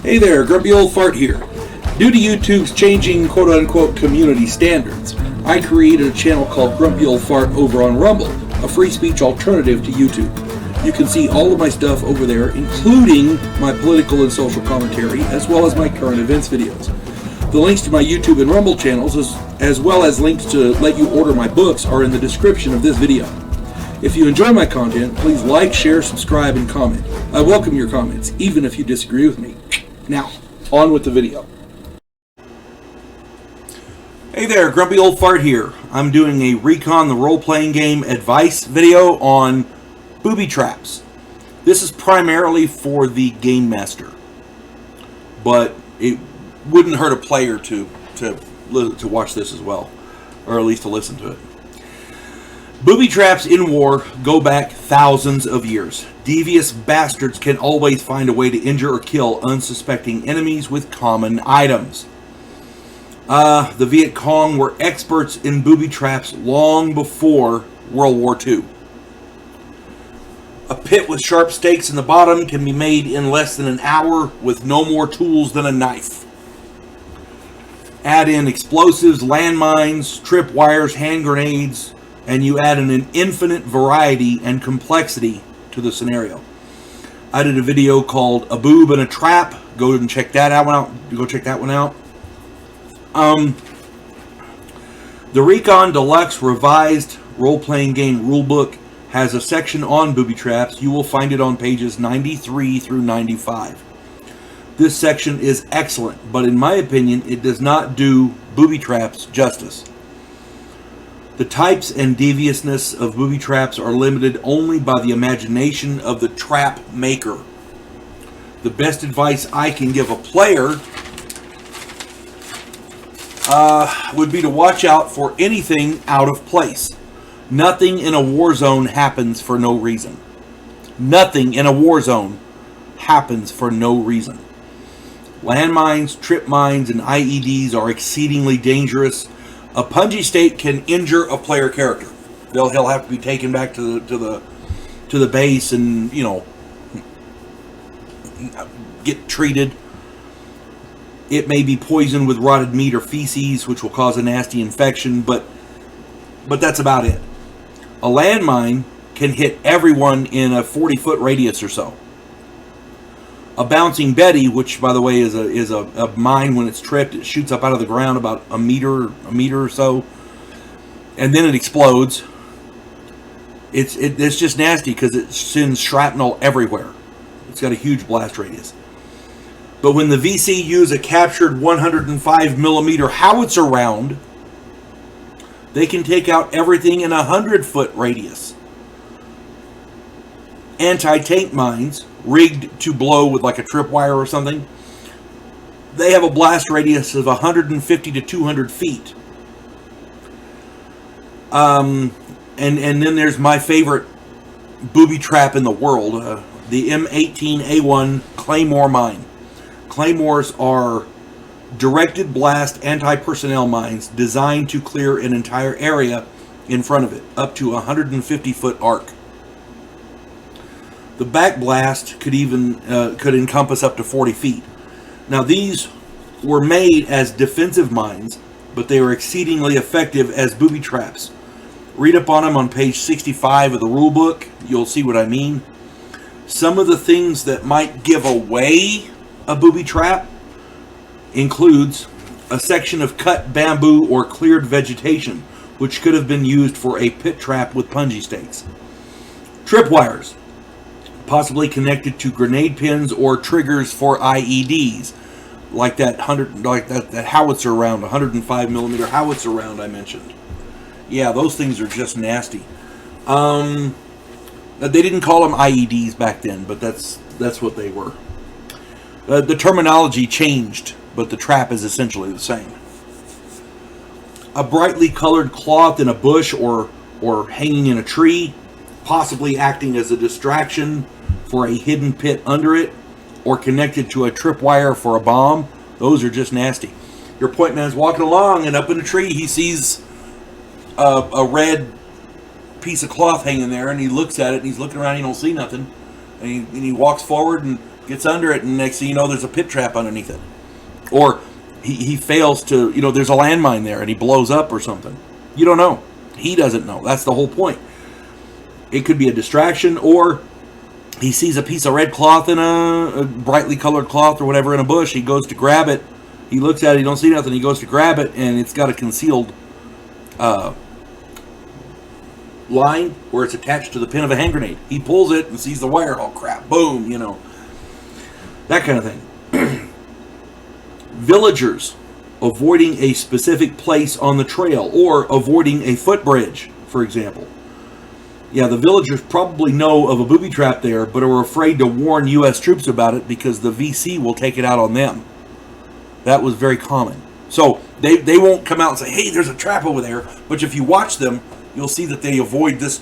Hey there, Grumpy Old Fart here. Due to YouTube's changing quote-unquote community standards, I created a channel called Grumpy Old Fart over on Rumble, a free speech alternative to YouTube. You can see all of my stuff over there, including my political and social commentary, as well as my current events videos. The links to my YouTube and Rumble channels, as well as links to let you order my books, are in the description of this video. If you enjoy my content, please like, share, subscribe, and comment. I welcome your comments, even if you disagree with me. Now, on with the video. Hey there, Grumpy Old Fart here. I'm doing a Recon the role-playing game advice video on booby traps. This is primarily for the game master, but it wouldn't hurt a player to watch this as well, or at least to listen to it. Booby traps in war go back thousands of years. Devious bastards can always find a way to injure or kill unsuspecting enemies with common items. The Viet Cong were experts in booby traps long before World War II. A pit with sharp stakes in the bottom can be made in less than an hour with no more tools than a knife. Add in explosives, landmines, tripwires, hand grenades, and you add in an infinite variety and complexity to the scenario. I did a video called A Boob and a Trap. Go and check that out. The Recon Deluxe Revised Role-Playing Game Rulebook has a section on booby traps. You will find it on pages 93 through 95. This section is excellent, but in my opinion, it does not do booby traps justice. The types and deviousness of booby traps are limited only by the imagination of the trap maker. The best advice I can give a player would be to watch out for anything out of place. Nothing in a war zone happens for no reason. Nothing in a war zone happens for no reason. Landmines, trip mines, and IEDs are exceedingly dangerous. A punji stake can injure a player character. He'll have to be taken back to the base and, you know, get treated. It may be poisoned with rotted meat or feces, which will cause a nasty infection, but that's about it. A landmine can hit everyone in a 40-foot radius or so. A bouncing Betty, which by the way is a mine, when it's tripped, it shoots up out of the ground about a meter or so, and then it explodes. It's just nasty because it sends shrapnel everywhere. It's got a huge blast radius. But when the VC use a captured 105 millimeter howitzer round, they can take out everything in a 100-foot radius. Anti-tank mines, rigged to blow with like a tripwire or something, they have a blast radius of 150 to 200 feet. And then there's my favorite booby trap in the world, the M18A1 Claymore mine. Claymores are directed blast anti-personnel mines designed to clear an entire area in front of it, up to a 150-foot arc. The back blast could encompass up to 40 feet. Now these were made as defensive mines, but they were exceedingly effective as booby traps. Read up on them on page 65 of the rule book. You'll see what I mean. Some of the things that might give away a booby trap includes a section of cut bamboo or cleared vegetation, which could have been used for a pit trap with punji stakes. Tripwires, possibly connected to grenade pins or triggers for IEDs, like that howitzer round, 105 millimeter howitzer round I mentioned. Yeah, those things are just nasty. They didn't call them IEDs back then, but that's what they were. The terminology changed, but the trap is essentially the same. A brightly colored cloth in a bush or hanging in a tree, possibly acting as a distraction for a hidden pit under it, or connected to a tripwire for a bomb. Those are just nasty. Your point man's walking along, and up in a tree he sees a red piece of cloth hanging there, and he looks at it, and he's looking around, he don't see nothing, and he walks forward, and gets under it, and next thing you know, there's a pit trap underneath it. Or he fails to, there's a landmine there, and he blows up or something. You don't know. He doesn't know. That's the whole point. It could be a distraction, or he sees a piece of red cloth in a brightly colored cloth or whatever in a bush. He goes to grab it. He looks at it. He don't see nothing. He goes to grab it, and it's got a concealed line where it's attached to the pin of a hand grenade. He pulls it and sees the wire. Oh, crap. Boom, That kind of thing. Villagers avoiding a specific place on the trail or avoiding a footbridge, for example. Yeah, the villagers probably know of a booby trap there, but are afraid to warn U.S. troops about it because the VC will take it out on them. That was very common. So they won't come out and say, hey, there's a trap over there. But if you watch them, you'll see that they avoid this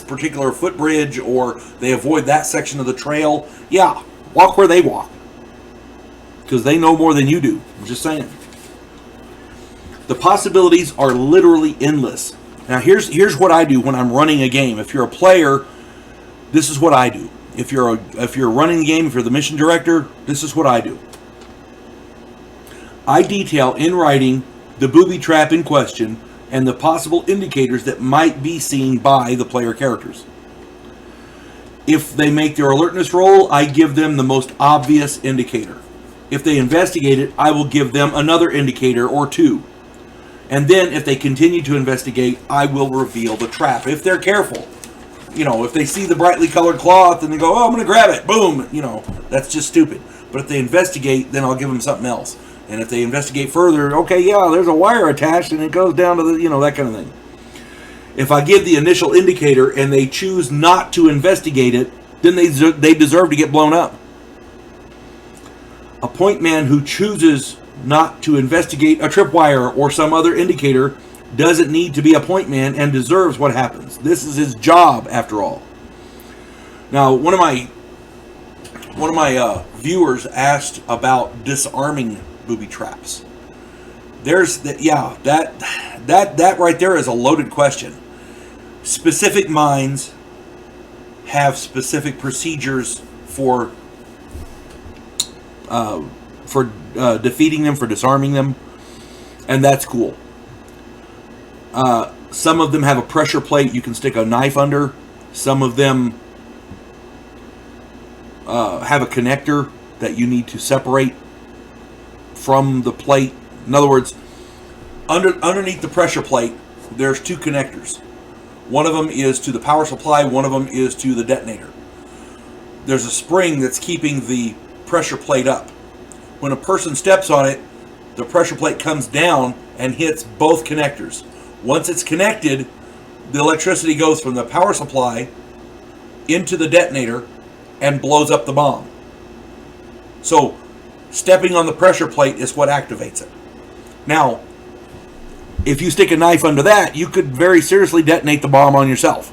particular footbridge, or they avoid that section of the trail. Yeah, walk where they walk. Because they know more than you do. I'm just saying. The possibilities are literally endless. Now, here's what I do when I'm running a game. If you're a player, this is what I do. If you're running the game, if you're the mission director, this is what I do. I detail in writing the booby trap in question and the possible indicators that might be seen by the player characters. If they make their alertness roll, I give them the most obvious indicator. If they investigate it, I will give them another indicator or two. And then if they continue to investigate, I will reveal the trap. If they're careful. If they see the brightly colored cloth and they go, oh, I'm going to grab it. Boom. That's just stupid. But if they investigate, then I'll give them something else. And if they investigate further, okay, yeah, there's a wire attached and it goes down to the, that kind of thing. If I give the initial indicator and they choose not to investigate it, then they deserve to get blown up. A point man who chooses not to investigate a tripwire or some other indicator doesn't need to be a point man and deserves what happens. This is his job, after all. Now, one of my viewers asked about disarming booby traps. That right there is a loaded question. Specific mines have specific procedures for defeating them, for disarming them, and that's cool. Some of them have a pressure plate you can stick a knife under. Some of them have a connector that you need to separate from the plate. In other words, underneath the pressure plate, there's two connectors. One of them is to the power supply, one of them is to the detonator. There's a spring that's keeping the pressure plate up. When a person steps on it, the pressure plate comes down and hits both connectors. Once it's connected, the electricity goes from the power supply into the detonator and blows up the bomb. So, stepping on the pressure plate is what activates it. Now, if you stick a knife under that, you could very seriously detonate the bomb on yourself.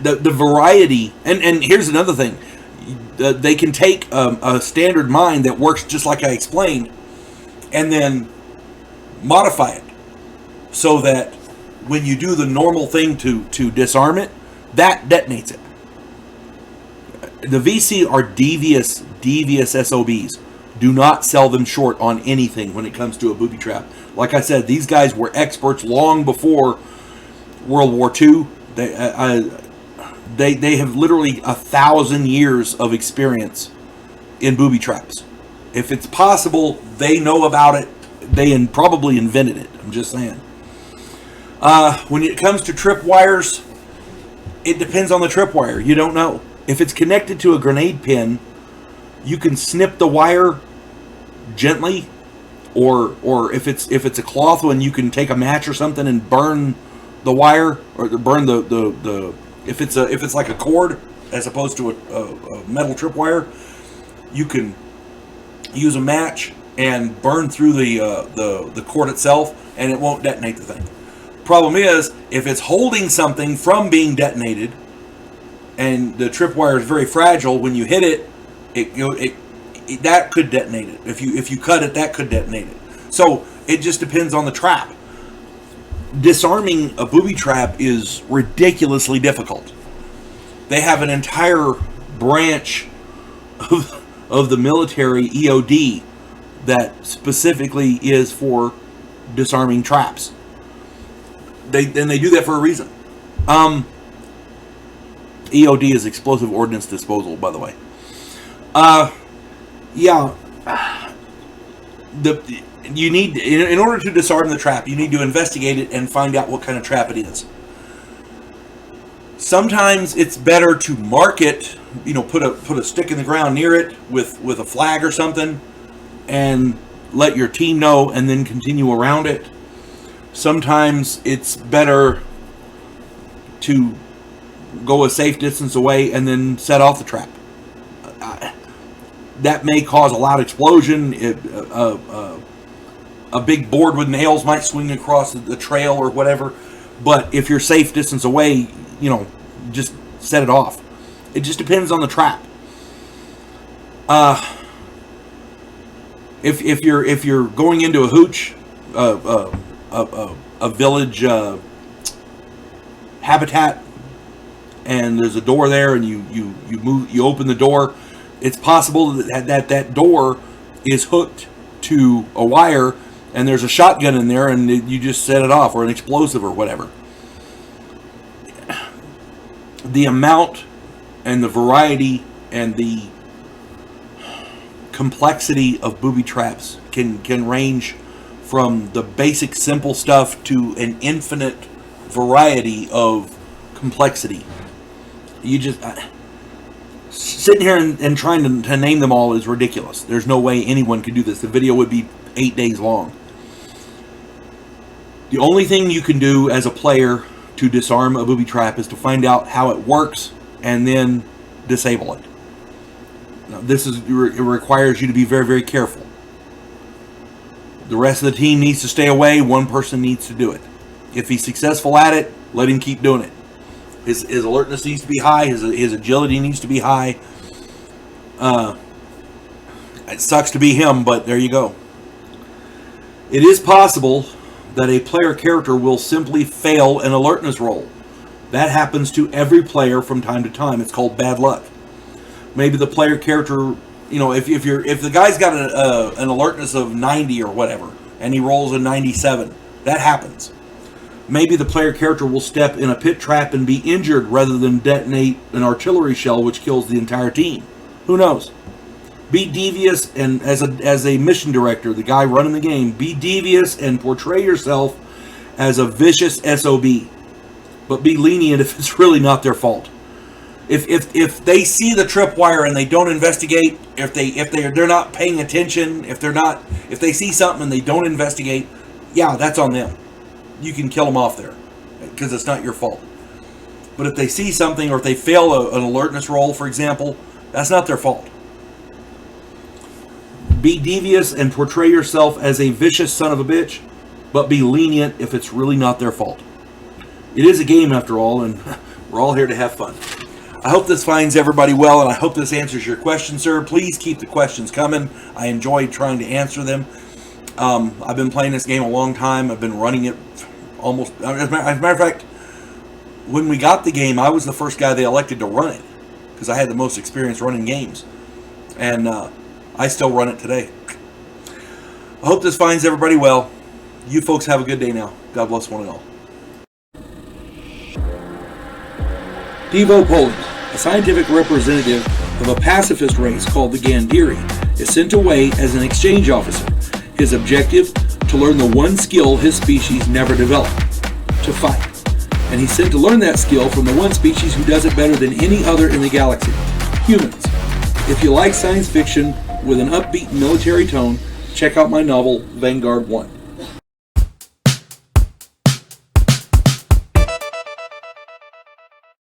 The variety, and here's another thing. They can take a standard mine that works just like I explained, and then modify it so that when you do the normal thing to disarm it, that detonates it. The VC are devious SOBs. Do not sell them short on anything when it comes to a booby trap. Like I said, these guys were experts long before World War II. They have literally 1,000 years of experience in booby traps. If it's possible, they know about it. They probably invented it. I'm just saying. When it comes to tripwires, it depends on the tripwire. You don't know. If it's connected to a grenade pin, you can snip the wire gently, or if it's a cloth one, you can take a match or something and burn the wire, or burn the if it's like a cord as opposed to a metal tripwire, you can use a match and burn through the cord itself, and it won't detonate the thing. Problem is, if it's holding something from being detonated, and the tripwire is very fragile, when you hit it, that could detonate it. If you cut it, that could detonate it. So it just depends on the trap. Disarming a booby trap is ridiculously difficult. They have an entire branch of the military EOD that specifically is for disarming traps. They do that for a reason. EOD is explosive ordnance disposal, by the way. Yeah. You need, in order to disarm the trap, you need to investigate it and find out what kind of trap it is. Sometimes it's better to mark it, put a stick in the ground near it with a flag or something, and let your team know, and then continue around it. Sometimes it's better to go a safe distance away and then set off the trap. That may cause a loud explosion. A big board with nails might swing across the trail or whatever. But if you're safe distance away, just set it off. It just depends on the trap. If you're going into a hooch, a village habitat, and there's a door there, and you open the door, it's possible that door is hooked to a wire, and there's a shotgun in there, and you just set it off, or an explosive or whatever. The amount and the variety and the complexity of booby traps can range from the basic simple stuff to an infinite variety of complexity. You just sitting here and trying to name them all is ridiculous. There's no way anyone could do this. The video would be 8 days long. The only thing you can do as a player to disarm a booby trap is to find out how it works and then disable it. Now, it requires you to be very, very careful. The rest of the team needs to stay away. One person needs to do it. If he's successful at it, let him keep doing it. His alertness needs to be high. His agility needs to be high. It sucks to be him, but there you go. It is possible that a player character will simply fail an alertness roll. That happens to every player from time to time. It's called bad luck. Maybe the player character, if the guy's got an alertness of 90 or whatever, and he rolls a 97, that happens. Maybe the player character will step in a pit trap and be injured rather than detonate an artillery shell which kills the entire team. Who knows? Be devious, and as a mission director, the guy running the game, be devious and portray yourself as a vicious SOB. But be lenient if it's really not their fault. If they see the tripwire and they don't investigate, if they're not paying attention, if they see something and they don't investigate, yeah, that's on them. You can kill them off there because it's not your fault. But if they see something, or if they fail an alertness roll, for example, that's not their fault. Be devious and portray yourself as a vicious son of a bitch, but be lenient if it's really not their fault. It is a game after all, and we're all here to have fun. I hope this finds everybody well, and I hope this answers your question, sir. Please keep the questions coming. I enjoy trying to answer them. I've been playing this game a long time. I've been running it almost... As a matter of fact, when we got the game, I was the first guy they elected to run it, because I had the most experience running games. And I still run it today. I hope this finds everybody well. You folks have a good day now. God bless one and all. Devo Poland, a scientific representative of a pacifist race called the Gandhiri, is sent away as an exchange officer. His objective, to learn the one skill his species never developed, to fight. And he's sent to learn that skill from the one species who does it better than any other in the galaxy, humans. If you like science fiction with an upbeat military tone, check out my novel, Vanguard 1.